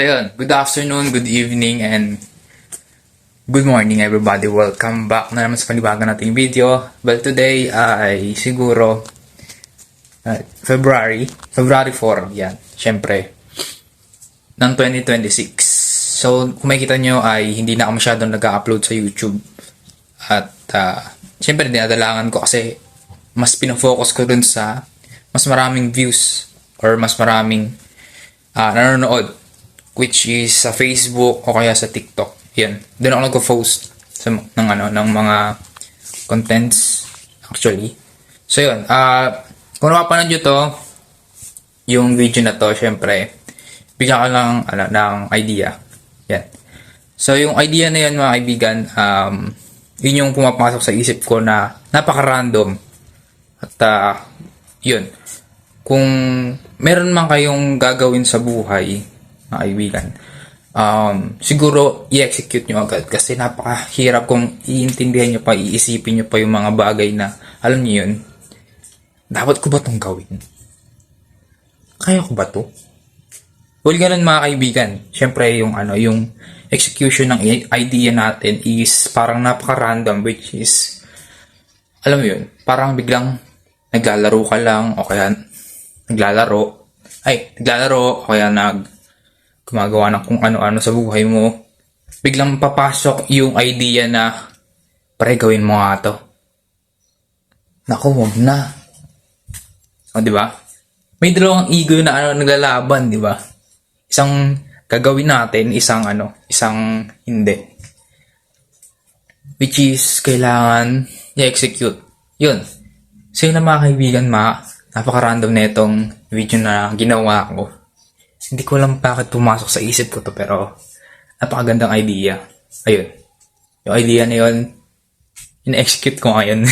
So yun, good afternoon, good evening, and good morning everybody. Welcome back na naman sa panibago nating video. Well, today ay siguro February 4, yan, syempre, ng 2026. So, kung makikita nyo ay hindi na ako masyadong nag-upload sa YouTube. At syempre, dinadalangan ko kasi mas pinafocus ko dun sa mas maraming views or mas maraming nanonood, which is sa Facebook o kaya sa TikTok. Yan. Doon ako nagpo-post ng mga contents actually. So yun, kung napapanood nyo to, yung video na to, syempre, bigyan ko lang ng idea. Yan. So yung idea na yan, mga kaibigan, yun yung pumapasok sa isip ko na napaka-random. At yun, kung meron man kayong gagawin sa buhay, mga kaibigan, siguro i-execute nyo agad kasi napakahirap kung iintindihan nyo pa, iisipin nyo pa yung mga bagay na, alam nyo yun, dapat ko ba itong gawin? Kaya ko ba to? Well, ganun mga kaibigan. Siyempre, yung execution ng idea natin is parang napaka-random, which is, alam mo yun, parang biglang naglalaro ka lang o kaya naglalaro o kaya gumagawa ng kung ano-ano sa buhay mo. Biglang papasok yung idea na pare, gawin mo nga to. Naku, wag na. O, di ba? May dalawang ego na naglalaban, di ba? Isang gagawin natin, isang hindi. Which is kailangan i-execute. Yun. So yun na mga kaibigan, napaka-random na itong video na ginawa ko. Hindi ko alam bakit pumasok sa isip ko to, pero napakagandang idea. Ayun. Yung idea na yun, in-execute ko ngayon.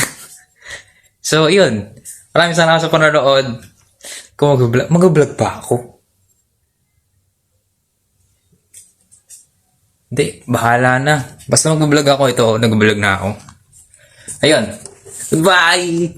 So, yun. Maraming salamat sa panonood. Kung mag-vlog pa ako. Hindi, bahala na. Basta mag-vlog ako, ito, nag-vlog na ako. Ayun. Goodbye!